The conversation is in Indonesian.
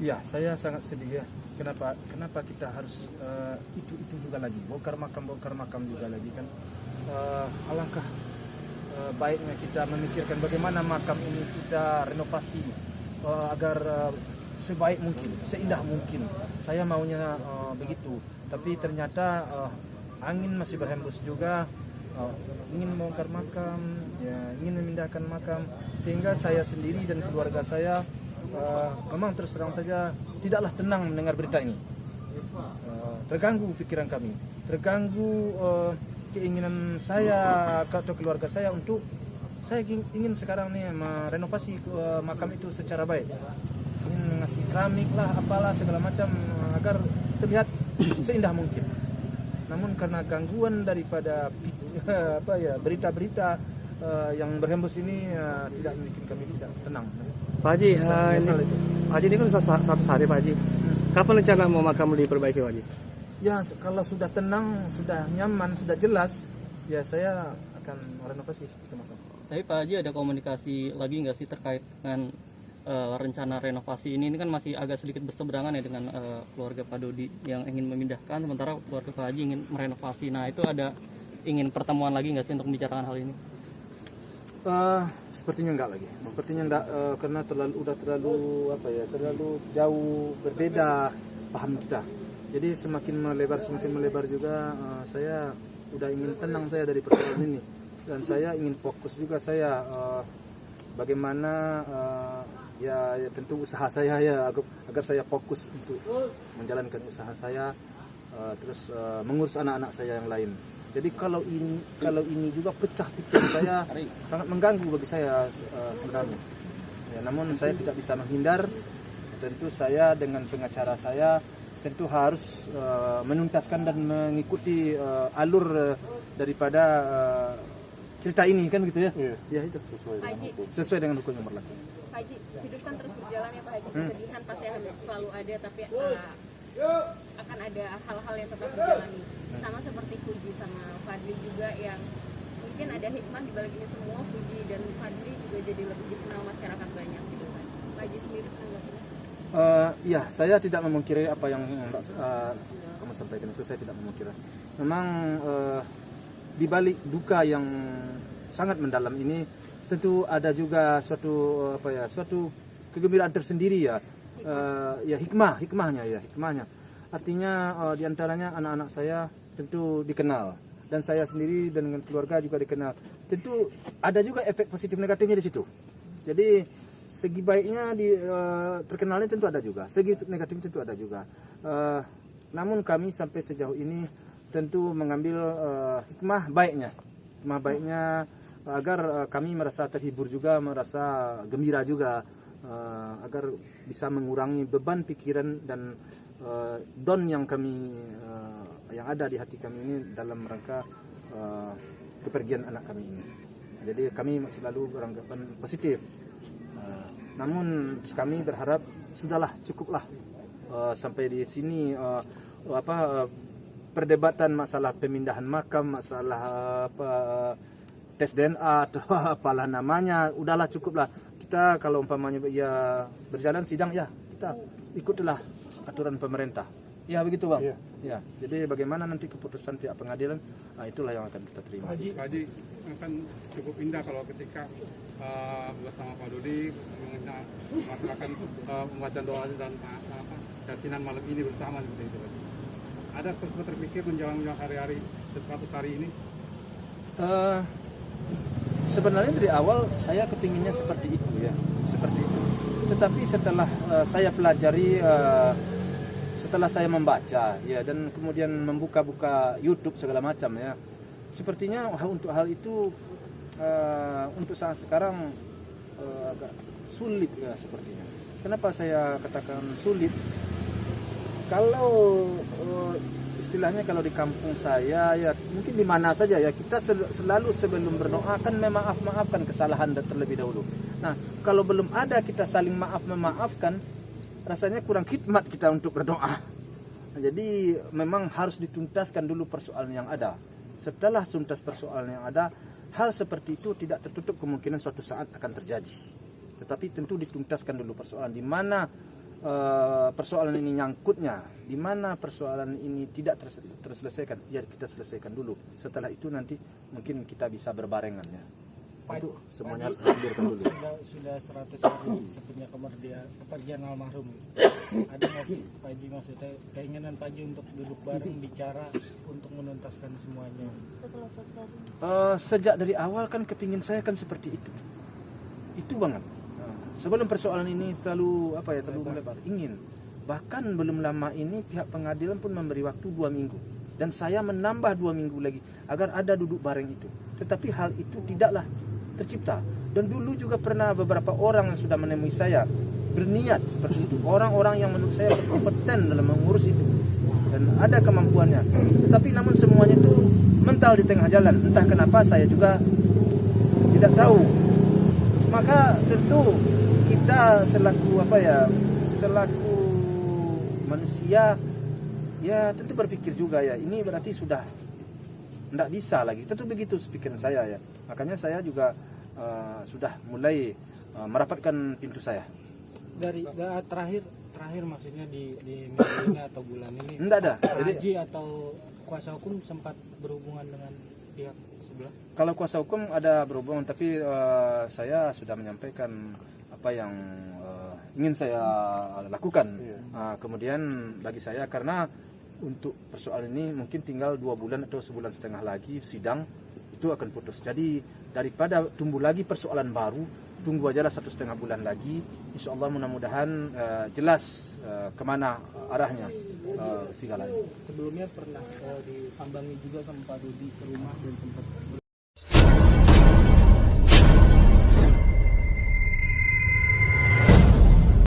Ya, saya sangat sedih ya. Kenapa kita harus itu juga lagi bongkar makam juga lagi kan? Alangkah baiknya kita memikirkan bagaimana makam ini kita renovasi agar sebaik mungkin, seindah mungkin. Saya maunya begitu. Tapi ternyata angin masih berhembus juga. Ingin membongkar makam, ya, ingin memindahkan makam, sehingga saya sendiri dan keluarga saya memang terus terang saja tidaklah tenang mendengar berita ini. Terganggu pikiran kami, terganggu keinginan saya atau keluarga saya untuk saya ingin sekarang nih merenovasi makam itu secara baik, ingin mengasih keramik lah, apalah segala macam agar terlihat seindah mungkin. Namun karena gangguan daripada berita-berita yang berhembus ini tidak membuat kami tidak tenang. Pak Haji, Pak Haji ini kan 100 hari Pak Haji. Kapan rencana mau makam diperbaiki Pak Haji? Ya kalau sudah tenang, sudah nyaman, sudah jelas, ya saya akan renovasi itu makam. Tapi Pak Haji ada komunikasi lagi nggak sih terkait dengan rencana renovasi ini? Ini kan masih agak sedikit berseberangan ya dengan keluarga Pak Dodi yang ingin memindahkan, sementara keluarga Pak Haji ingin merenovasi. Nah itu ada ingin pertemuan lagi nggak sih untuk membicarakan hal ini? Sepertinya enggak lagi. Sepertinya enggak karena terlalu terlalu jauh berbeda paham kita. Jadi semakin melebar juga saya udah ingin tenang saya dari persoalan ini, dan saya ingin fokus juga saya bagaimana ya tentu usaha saya ya agar saya fokus untuk menjalankan usaha saya, terus mengurus anak-anak saya yang lain. Jadi kalau ini juga pecah pikiran saya, sangat mengganggu bagi saya sebenarnya. Ya, namun saya tidak bisa menghindar. Tentu saya dengan pengacara saya tentu harus menuntaskan dan mengikuti alur daripada cerita ini kan gitu ya. Ya itu sesuai dengan hukum yang berlaku. Pak Haji, hidup kan terus berjalan ya Pak Haji. Kesedihan pasti selalu ada, tapi akan ada hal-hal yang tetap berjalani. Sama seperti Fuji sama Fadli juga yang mungkin ada hikmah di balik ini semua. Fuji dan Fadli juga jadi lebih dikenal masyarakat banyak gitu kan. Pak Haji sendiri tanggapannya? Ya, saya tidak memungkiri apa yang kamu sampaikan itu, saya tidak memungkiri. Memang di balik duka yang sangat mendalam ini tentu ada juga suatu kegembiraan tersendiri ya. Hikmahnya. Artinya di antaranya anak-anak saya tentu dikenal, dan saya sendiri dan dengan keluarga juga dikenal. Tentu ada juga efek positif negatifnya di situ. Jadi segi baiknya terkenalnya tentu ada juga, segi negatifnya tentu ada juga. Namun kami sampai sejauh ini tentu mengambil hikmah baiknya agar kami merasa terhibur juga, merasa gembira juga, agar bisa mengurangi beban pikiran dan don yang yang ada di hati kami ini dalam rangka kepergian anak kami ini. Jadi kami selalu beranggapan positif. Namun kami berharap sudahlah, cukuplah sampai di sini perdebatan masalah pemindahan makam, masalah tes DNA atau apalah namanya, udahlah cukuplah. Kita kalau umpamanya ya berjalan sidang ya kita ikutilah aturan pemerintah. Ya begitu Bang. Iya. Ya, jadi bagaimana nanti keputusan pihak pengadilan, itulah yang akan kita terima. Pak Haji akan cukup indah kalau ketika bersama Pak Dodi melaksanakan pembacaan doa dan yasinan malam ini bersama seperti itu. Ada sesuatu terpikir menjelang hari-hari 100 hari ini? Sebenarnya dari awal saya kepinginnya seperti itu ya, seperti itu. Tetapi setelah saya pelajari, setelah saya membaca ya, dan kemudian membuka-buka YouTube segala macam ya, sepertinya untuk hal itu untuk saat sekarang agak sulit ya sepertinya. Kenapa saya katakan sulit? Kalau istilahnya kalau di kampung saya ya, mungkin di mana saja ya, kita selalu sebelum berdoa kan memaafkan kesalahan terlebih dahulu. Nah, kalau belum ada kita saling memaafkan, rasanya kurang khidmat kita untuk berdoa. Nah, jadi memang harus dituntaskan dulu persoalan yang ada. Setelah tuntas persoalan yang ada, hal seperti itu tidak tertutup kemungkinan suatu saat akan terjadi. Tetapi tentu dituntaskan dulu persoalan di mana persoalan ini nyangkutnya, di mana persoalan ini tidak terselesaikan, ya kita selesaikan dulu. Setelah itu nanti mungkin kita bisa berbarengan ya. Itu semuanya harus diclearkan dulu. Sudah 100 hari sepenyak kepergian almarhum. Ada nggak sih Pak Haji maksudnya keinginan Pak Haji untuk duduk bareng bicara untuk menuntaskan semuanya? Setelah 100 hari. Sejak dari awal kan kepingin saya kan seperti itu banget. Sebelum persoalan ini terlalu melebar, ingin. Bahkan belum lama ini pihak pengadilan pun memberi waktu 2 minggu dan saya menambah 2 minggu lagi agar ada duduk bareng itu. Tetapi hal itu tidaklah tercipta. Dan dulu juga pernah beberapa orang yang sudah menemui saya berniat seperti itu, orang-orang yang menurut saya berkompeten dalam mengurus itu dan ada kemampuannya. Tetapi namun semuanya itu mental di tengah jalan. Entah kenapa saya juga tidak tahu. Maka tentu kita selaku selaku manusia ya tentu berpikir juga ya, ini berarti sudah tidak bisa lagi. Tentu begitu pikiran saya ya. Makanya saya juga sudah mulai merapatkan pintu saya. Dari terakhir maksudnya di minggu ini atau bulan ini Tidak ada. Pak Jadi Haji atau kuasa hukum sempat berhubungan dengan pihak sebelah? kalau kuasa hukum ada berhubungan, tapi saya sudah menyampaikan apa yang ingin saya lakukan. Kemudian bagi saya, karena untuk persoalan ini mungkin tinggal 2 bulan atau sebulan setengah lagi sidang itu akan putus. Jadi daripada tumbuh lagi persoalan baru, tunggu aja lah 1,5 bulan lagi. Insya Allah mudah-mudahan jelas kemana arahnya segalanya. Sebelumnya pernah disambangi juga sama Pak Dodi ke rumah dan sempat